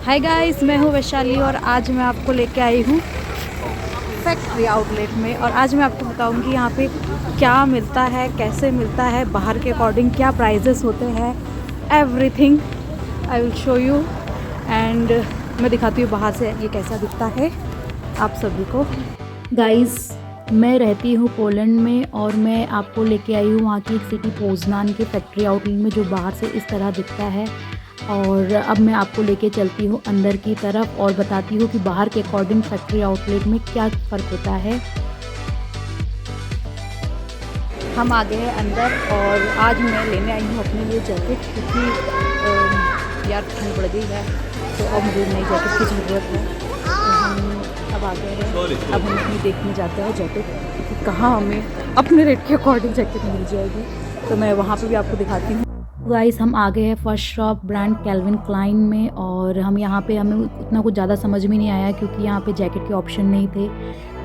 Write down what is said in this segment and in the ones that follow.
Hi guys, मैं हूँ वैशाली और आज मैं आपको लेके आई हूँ फैक्ट्री आउटलेट में। और आज मैं आपको बताऊँगी यहाँ पे क्या मिलता है, कैसे मिलता है, बाहर के अकॉर्डिंग क्या प्राइजेस होते हैं, everything I will show you. And मैं दिखाती हूँ बाहर से ये कैसा दिखता है आप सभी को। गाइस, मैं रहती हूँ पोलैंड में और मैं आपको लेके आई हूँ वहाँ की एक सिटी पोज़नान के फैक्ट्री आउटलेट में, जो बाहर से इस तरह दिखता है। और अब मैं आपको लेके चलती हूँ अंदर की तरफ और बताती हूँ कि बाहर के अकॉर्डिंग फैक्ट्री आउटलेट में क्या फ़र्क होता है। हम आ गए हैं अंदर और आज मैं लेने आई हूँ अपने लिए जैकेट, क्योंकि यार ठंड बढ़ गई है तो अब मुझे नई जैकेट की ज़रूरत है। तो हम अब आ गए हैं, अब हम अपनी देखने जाते हैं जैकेट कि कहाँ हमें अपने रेट के अकॉर्डिंग जैकेट मिल जाएगी, तो मैं वहाँ पर भी आपको दिखाती हूँ। गाइस, हम आ गए हैं first shop brand Calvin Klein में और हम यहाँ पे हमें उतना कुछ ज़्यादा समझ में नहीं आया क्योंकि यहाँ पे जैकेट के ऑप्शन नहीं थे,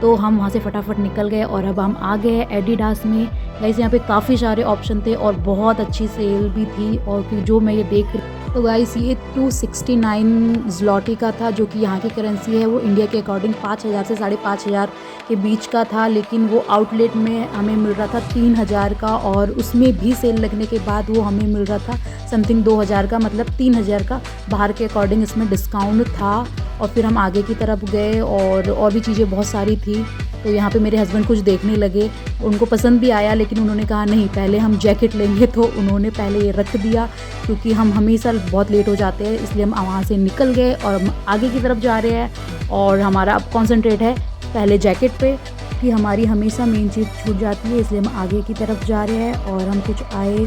तो हम वहाँ से फटाफट निकल गए। और अब हम आ गए हैं एडिडास में। गाइस, यहाँ पे काफ़ी सारे ऑप्शन थे और बहुत अच्छी सेल भी थी। और जो मैं ये देख रही, तो गाइस ये 269 ज़्लॉटी का था, जो कि यहाँ की करेंसी है वो इंडिया के अकॉर्डिंग 5,000 से 5,500 के बीच का था। लेकिन वो आउटलेट में हमें मिल रहा था 3,000 का, और उसमें भी सेल लगने के बाद वो हमें मिल रहा था समथिंग 2,000 का, मतलब 3,000 का बाहर के अकॉर्डिंग इसमें डिस्काउंट था। और फिर हम आगे की तरफ गए और भी चीज़ें बहुत सारी थी। तो यहाँ पे मेरे हस्बैंड कुछ देखने लगे, उनको पसंद भी आया, लेकिन उन्होंने कहा नहीं पहले हम जैकेट लेंगे, तो उन्होंने पहले ये रख दिया क्योंकि हम हमेशा बहुत लेट हो जाते हैं, इसलिए हम वहाँ से निकल गए और हम आगे की तरफ जा रहे हैं। और हमारा अब कॉन्सेंट्रेट है पहले जैकेट पे कि हमारी हमेशा मेन चीज़ छूट जाती है, इसलिए हम आगे की तरफ जा रहे हैं। और हम कुछ आए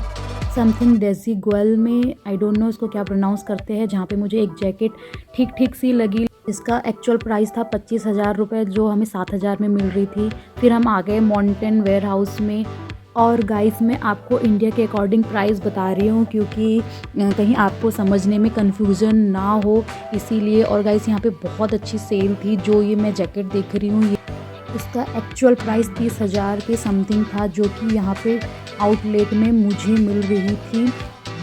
समथिंग डेजी ग्वेल में, आई डोंट नो इसको क्या प्रोनाउंस करते हैं, जहाँ पे मुझे एक जैकेट ठीक ठीक सी लगी। इसका एक्चुअल प्राइस था 25,000 रुपये, जो हमें 7,000 में मिल रही थी। फिर हम आ गए मॉन्टेन वेयर हाउस में। और गाइस, मैं आपको इंडिया के अकॉर्डिंग प्राइस बता रही हूँ क्योंकि कहीं आपको समझने में कन्फ्यूज़न ना हो, इसीलिए। और गाइस, यहाँ पे बहुत अच्छी सेल थी। जो ये मैं जैकेट देख रही हूँ, इसका एक्चुअल प्राइस 30,000 के समथिंग था, जो कि यहाँ पे आउटलेट में मुझे मिल रही थी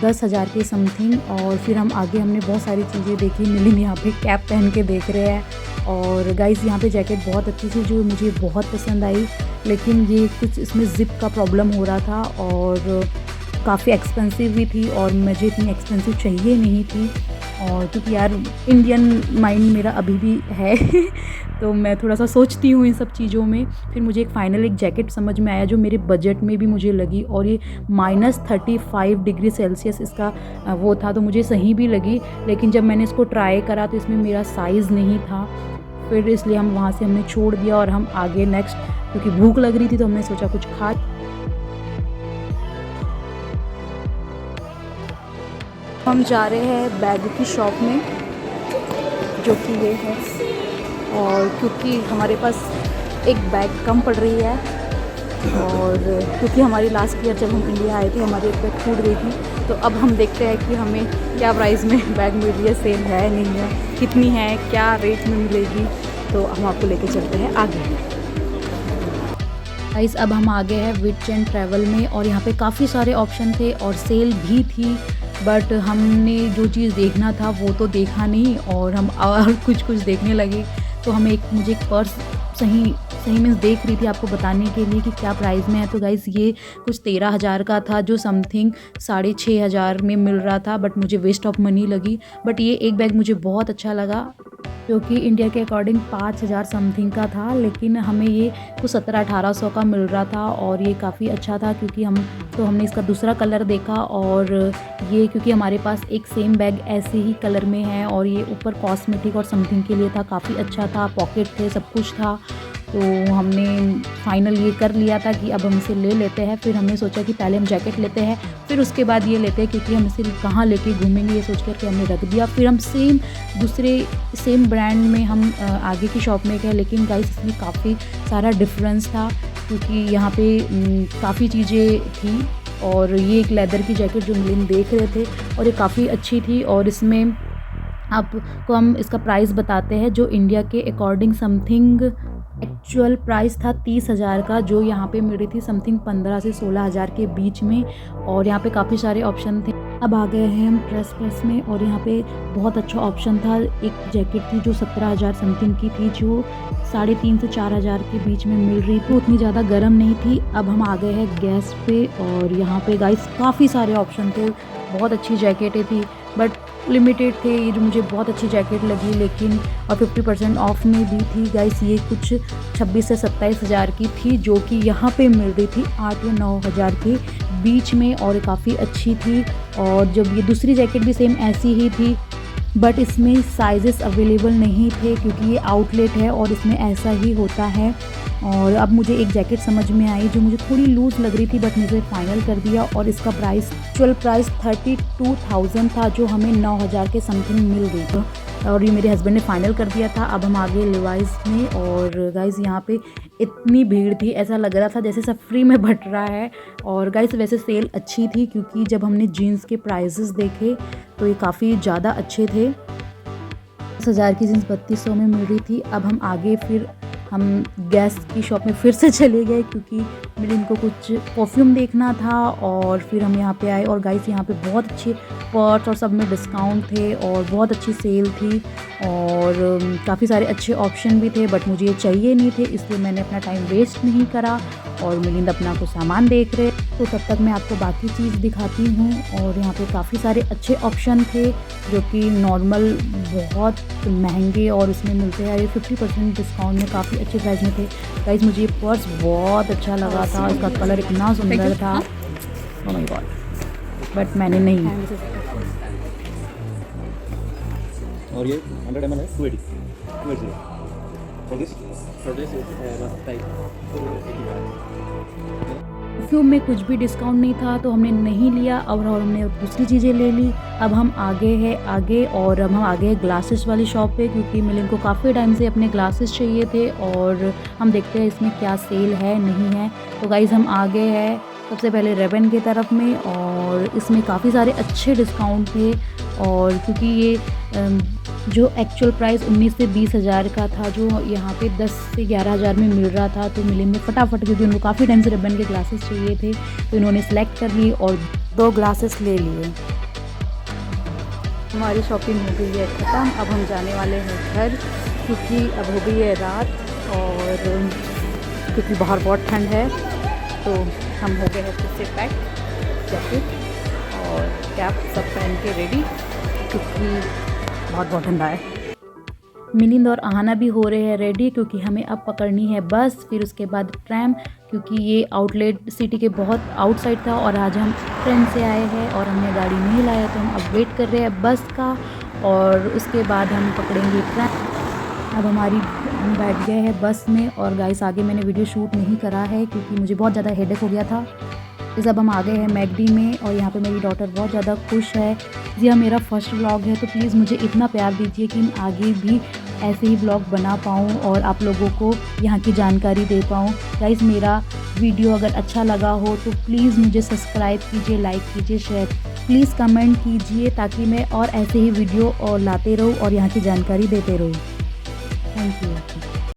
10,000 के समथिंग। और फिर हम आगे हमने बहुत सारी चीज़ें देखी। मिलिन यहाँ पे कैप पहन के देख रहे हैं। और गाइस, यहाँ पे जैकेट बहुत अच्छी थी जो मुझे बहुत पसंद आई, लेकिन ये कुछ इसमें ज़िप का प्रॉब्लम हो रहा था और काफ़ी एक्सपेंसिव भी थी, और मुझे इतनी एक्सपेंसिव चाहिए नहीं थी। और क्योंकि यार इंडियन माइंड मेरा अभी भी है तो मैं थोड़ा सा सोचती हूँ इन सब चीज़ों में। फिर मुझे एक फाइनल एक जैकेट समझ में आया जो मेरे बजट में भी मुझे लगी, और ये -35 डिग्री सेल्सियस इसका वो था, तो मुझे सही भी लगी। लेकिन जब मैंने इसको ट्राई करा तो इसमें मेरा साइज़ नहीं था, फिर इसलिए हम वहाँ से हमने छोड़ दिया और हम आगे नेक्स्ट, क्योंकि भूख लग रही थी तो हमने सोचा कुछ खा। हम जा रहे हैं बैग की शॉप में, जो कि ये है। और क्योंकि हमारे पास एक बैग कम पड़ रही है, और क्योंकि हमारी लास्ट ईयर जब हम इंडिया आए थे हमारी एक बैग छूट गई थी, तो अब हम देखते हैं कि हमें क्या प्राइस में बैग मिल रही है, सेल है नहीं है, कितनी है, क्या रेट में मिलेगी। तो हम आपको लेके चलते हैं आगे। गाइस, अब हम आ गए हैं विच एंड ट्रैवल में, और यहाँ पे काफ़ी सारे ऑप्शन थे और सेल भी थी, बट हमने जो चीज़ देखना था वो तो देखा नहीं, और हम और कुछ देखने लगे। तो हमें मुझे एक पर्स सही मीन्स देख रही थी आपको बताने के लिए कि क्या प्राइस में है। तो गाइस, ये कुछ 13,000 का था, जो समथिंग 6,500 में मिल रहा था, बट मुझे वेस्ट ऑफ मनी लगी। बट ये एक बैग मुझे बहुत अच्छा लगा, जो कि इंडिया के अकॉर्डिंग 5,000 समथिंग का था, लेकिन हमें ये कुछ 1700-1800 का मिल रहा था। और ये काफ़ी अच्छा था क्योंकि हमने इसका दूसरा कलर देखा, और ये क्योंकि हमारे पास एक सेम बैग ऐसे ही कलर में है, और ये ऊपर कॉस्मेटिक और समथिंग के लिए था, काफ़ी अच्छा था, पॉकेट थे, सब कुछ था। तो हमने फाइनल ये कर लिया था कि अब हम इसे ले लेते हैं। फिर हमने सोचा कि पहले हम जैकेट लेते हैं, फिर उसके बाद ये लेते हैं, क्योंकि हम इसे कहाँ लेके घूमेंगे ये सोच कर के हमने रख दिया। फिर हम सेम ब्रांड में हम आगे की शॉप में गए, लेकिन गाइस इसमें काफ़ी सारा डिफरेंस था, क्योंकि यहाँ पे काफ़ी चीज़ें थी। और ये एक लेदर की जैकेट जो मिलिन देख रहे थे, और ये काफ़ी अच्छी थी। और इसमें आपको हम इसका प्राइस बताते हैं, जो इंडिया के अकॉर्डिंग समथिंग एक्चुअल प्राइस था 30,000 का, जो यहाँ पे मिल रही थी समथिंग 15 से 16,000 के बीच में। और यहाँ पे काफ़ी सारे ऑप्शन थे। अब आ गए हैं हम प्रेस में और यहाँ पे बहुत अच्छा ऑप्शन था। एक जैकेट थी जो 17,000 समथिंग की थी, जो 3,500 से 4,000 के बीच में मिल रही थी, उतनी ज़्यादा गर्म नहीं थी। अब हम आ गए हैं गैस पे और यहाँ पे गाइस काफ़ी सारे ऑप्शन थे, बहुत अच्छी जैकेटें थी बट लिमिटेड थे। ये जो मुझे बहुत अच्छी जैकेट लगी लेकिन और 50% ऑफ में भी थी गाइस। ये कुछ 26 से 27,000 की थी जो कि यहाँ पे मिल रही थी 8 या 9,000 के बीच में और काफ़ी अच्छी थी। और जब ये दूसरी जैकेट भी सेम ऐसी ही थी बट इसमें साइजेस अवेलेबल नहीं थे क्योंकि ये आउटलेट है और इसमें ऐसा ही होता है। और अब मुझे एक जैकेट समझ में आई जो मुझे थोड़ी लूज़ लग रही थी बट मुझे फ़ाइनल कर दिया और इसका प्राइस एक्चुअल प्राइस 32,000 था जो हमें 9,000 के समथिंग मिल गई थी और ये मेरे हस्बैंड ने फ़ाइनल कर दिया था। अब हम आगे लिवाइस में और गाइस यहाँ पे इतनी भीड़ थी, ऐसा लग रहा था जैसे सब फ्री में बट रहा है। और गाइस वैसे सेल अच्छी थी क्योंकि जब हमने जीन्स के प्राइसेस देखे तो ये काफ़ी ज़्यादा अच्छे थे। 10,000 की जीन्स 3200 में मिल रही थी। अब हम आगे फिर हम गैस की शॉप में फिर से चले गए क्योंकि मेरे इनको कुछ परफ्यूम देखना था और फिर हम यहाँ पे आए और गाइस यहाँ पे बहुत अच्छे पर्स और सब में डिस्काउंट थे और बहुत अच्छी सेल थी और काफ़ी सारे अच्छे ऑप्शन भी थे बट मुझे ये चाहिए नहीं थे, इसलिए मैंने अपना टाइम वेस्ट नहीं करा और मिलिंद अपना कुछ सामान देख रहे। तो तब तक मैं आपको बाकी चीज़ दिखाती हूँ और यहाँ पे काफ़ी सारे अच्छे ऑप्शन थे जो कि नॉर्मल बहुत महंगे और उसमें मिलते हैं। ये 50% डिस्काउंट में काफ़ी अच्छे प्राइस में थे। गाइस मुझे ये पर्स बहुत अच्छा लगा था, उसका कलर इतना सुंदर था, ओह माय गॉड, बट मैंने नहीं। और ये 100 ml है 280 for this is परफ्यूम में कुछ भी डिस्काउंट नहीं था तो हमने नहीं लिया और हमने दूसरी चीज़ें ले ली। अब हम आगे और अब हम आ गए ग्लासेस वाली शॉप पे क्योंकि मिलिंद को काफ़ी टाइम से अपने ग्लासेस चाहिए थे और हम देखते हैं इसमें क्या सेल है नहीं है। तो गाइज़ हम आ गए हैं सबसे पहले रेबन की तरफ में और इसमें काफ़ी सारे अच्छे डिस्काउंट थे और क्योंकि ये जो एक्चुअल प्राइस 19 से 20,000 का था जो यहाँ पे 10 से 11,000 में मिल रहा था तो मिलिंद ने फटाफट, क्योंकि उनको काफ़ी टाइम से रेबन के ग्लासेस चाहिए थे तो इन्होंने सेलेक्ट कर लिए और 2 ग्लासेस ले लिए। हमारी शॉपिंग हो गई है ख़त्म। अब हम जाने वाले हैं घर क्योंकि अब हो गई है रात और क्योंकि बाहर बहुत ठंड है तो हम हो गए हैं फिर से पैक, जैकेट और कैप सब पहन के रेडी क्योंकि बहुत ठंडा है। मिलिंद और आहाना भी हो रहे हैं रेडी क्योंकि हमें अब पकड़नी है बस, फिर उसके बाद ट्रैम क्योंकि ये आउटलेट सिटी के बहुत आउटसाइड था और आज हम ट्रेन से आए हैं और हमने गाड़ी नहीं लाया तो हम अब वेट कर रहे हैं बस का और उसके बाद हम पकड़ेंगे ट्रैम। अब हम बैठ गए हैं बस में और गाइस आगे मैंने वीडियो शूट नहीं करा है क्योंकि मुझे बहुत ज़्यादा हेडेक हो गया था। इस अब हम आ गए हैं मैकडी में और यहाँ पे मेरी डॉटर बहुत ज़्यादा खुश है। यह मेरा फर्स्ट व्लॉग है तो प्लीज़ मुझे इतना प्यार दीजिए कि मैं आगे भी ऐसे ही व्लॉग बना पाऊँ और आप लोगों को यहाँ की जानकारी दे पाऊँ। गाइस मेरा वीडियो अगर अच्छा लगा हो तो प्लीज़ मुझे सब्सक्राइब कीजिए, लाइक कीजिए, शेयर प्लीज़ कमेंट कीजिए ताकि मैं और ऐसे ही वीडियो और लाते रहूँ और यहाँ की जानकारी देते रहूँ। Thank you.